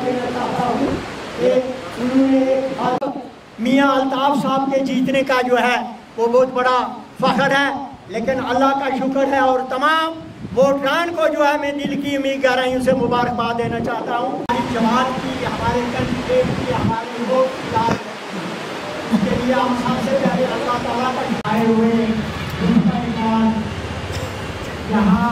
देना चाहता हूँ कि उन्होंने मियाँ अल्ताफ साहब के जीतने का जो है वो बहुत बड़ा फख्र है, लेकिन अल्लाह का शुक्र है और तमाम वोटरान को जो है मैं दिल की उम्मीद गहराइयों से मुबारकबाद देना चाहता हूँ। हमारी जमात की, हमारे कैंडिडेट की, हमारे वोट के लिए हम सबसे पहले अल्लाह ताला का आए हुए यहाँ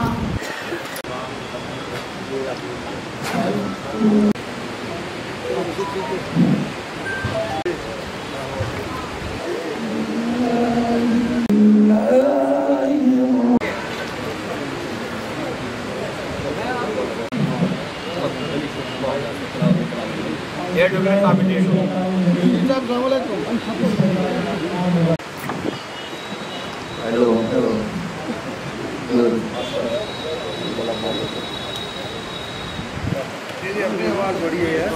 हेलो अपनी आवाज़ बढ़ी है यार।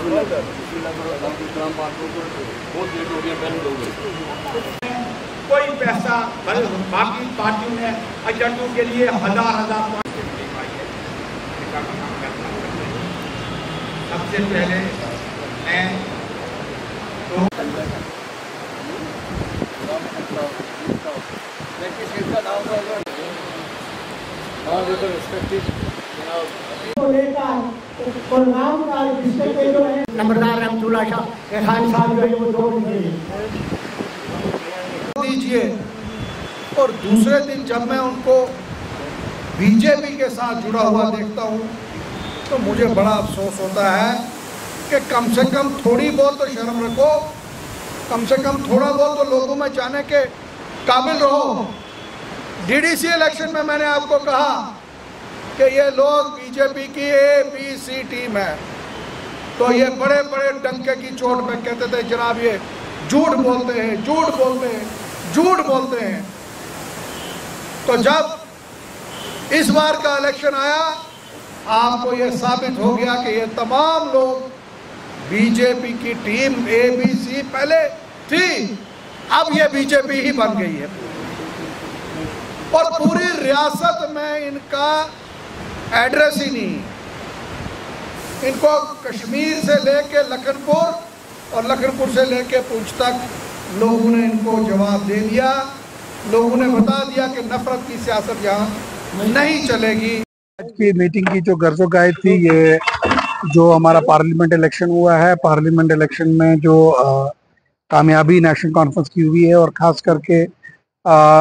कोई पैसा बाकी पार्टियों ने एजेंटों के लिए हजार सबसे पहले मैं नंबरदार रहमतुल्लाह शाह खान साहब जो है वो दीजिए। और दूसरे दिन जब मैं उनको बीजेपी के साथ जुड़ा हुआ देखता हूँ तो मुझे बड़ा अफसोस होता है कि कम से कम थोड़ी बहुत तो शर्म रखो, कम से कम थोड़ा बहुत तो लोगों में जाने के काबिल रहो। डीडीसी इलेक्शन में मैंने आपको कहा कि ये लोग बीजेपी की ABC टीम है, तो ये बड़े बड़े डंके की चोट पे कहते थे जनाब ये झूठ बोलते हैं, झूठ बोलते हैं, झूठ बोलते हैं। तो जब इस बार का इलेक्शन आया आपको ये साबित हो गया कि ये तमाम लोग बीजेपी की टीम ABC पहले थी, अब ये बीजेपी ही बन गई है और पूरी रियासत में इनका एड्रेस ही नहीं। इनको कश्मीर से लेके लखनपुर और लखनपुर से लेके पुंछ तक लोगों ने इनको जवाब दे दिया। लोगों ने बता दिया कि नफरत की सियासत यहाँ नहीं चलेगी। आज की मीटिंग की जो गर्जोगायत थी, ये जो हमारा पार्लियामेंट इलेक्शन हुआ है, पार्लियामेंट इलेक्शन में जो कामयाबी नेशनल कॉन्फ्रेंस की हुई है और ख़ास करके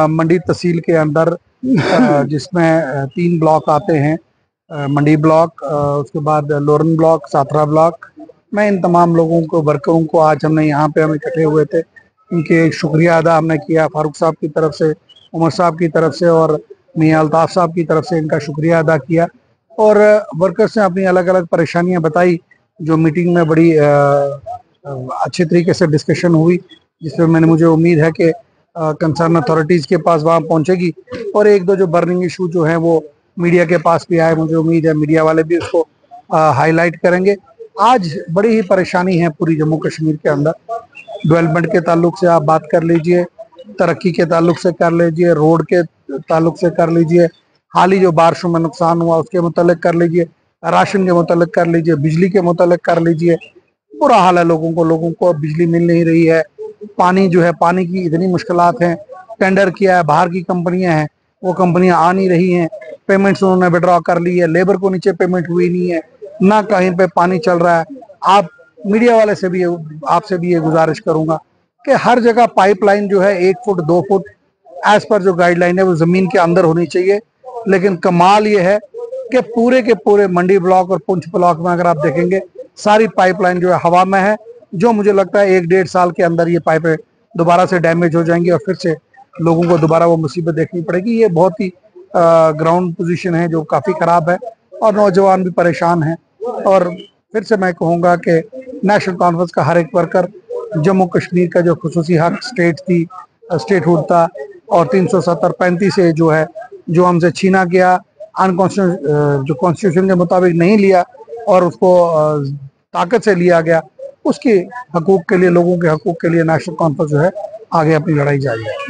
मंडी तहसील के अंदर जिसमें 3 ब्लॉक आते हैं, मंडी ब्लॉक, उसके बाद लोरन ब्लॉक, साथरा ब्लॉक। मैं इन तमाम लोगों को, वर्करों को, आज हमने यहाँ पे हम इकट्ठे हुए थे, इनके शुक्रिया अदा हमने किया फारूक साहब की तरफ से, उमर साहब की तरफ से और मियाँ अल्ताफ साहब की तरफ से इनका शुक्रिया अदा किया। और वर्कर्स ने अपनी अलग अलग परेशानियाँ बताई, जो मीटिंग में बड़ी अच्छे तरीके से डिस्कशन हुई, जिसमें मुझे उम्मीद है कि कंसर्न अथॉरिटीज़ के पास वहाँ पहुँचेगी और 1-2 जो बर्निंग इशू जो हैं वो मीडिया के पास भी आए। मुझे उम्मीद है मीडिया वाले भी उसको हाईलाइट करेंगे। आज बड़ी ही परेशानी है पूरी जम्मू कश्मीर के अंदर। डेवलपमेंट के ताल्लुक से आप बात कर लीजिए, तरक्की के ताल्लुक से कर लीजिए, रोड के ताल्लुक से कर लीजिए, हाल ही जो बारिशों में नुकसान हुआ उसके मुतालिक कर लीजिए, राशन के मुतालिक कर लीजिए, बिजली के मुतालिक कर लीजिए। बुरा हाल है लोगों को बिजली मिल नहीं रही है, पानी जो है, पानी की इतनी मुश्किलात हैं। टेंडर किया है, बाहर की कंपनियां हैं, वो कंपनियां आ नहीं रही हैं, पेमेंट्स उन्होंने विड्रॉ कर ली है, लेबर को नीचे पेमेंट हुई नहीं है, ना कहीं पे पानी चल रहा है। आप मीडिया वाले से भी, आपसे भी ये गुजारिश करूंगा कि हर जगह पाइपलाइन जो है 1 फुट 2 फुट एज पर जो गाइडलाइन है वो जमीन के अंदर होनी चाहिए। लेकिन कमाल ये है कि पूरे के पूरे मंडी ब्लॉक और पुंछ ब्लॉक में अगर आप देखेंगे सारी पाइपलाइन जो है हवा में है, जो मुझे लगता है 1-1.5 साल के अंदर ये पाइपें दोबारा से डैमेज हो जाएंगी और फिर से लोगों को दोबारा वो मुसीबत देखनी पड़ेगी। ये बहुत ही ग्राउंड पोजीशन है जो काफ़ी ख़राब है और नौजवान भी परेशान हैं। और फिर से मैं कहूँगा कि नेशनल कॉन्फ्रेंस का हर एक वर्कर जम्मू कश्मीर का जो खुसूसी हक स्टेटहुड था और 370-35 से जो है जो हमसे छीना गया, जो कॉन्स्टिट्यूशन के मुताबिक नहीं लिया और उसको ताकत से लिया गया, उसके हकूक़ के लिए, लोगों के हकूक़ के लिए नेशनल कॉन्फ्रेंस जो है आगे अपनी लड़ाई जारी है।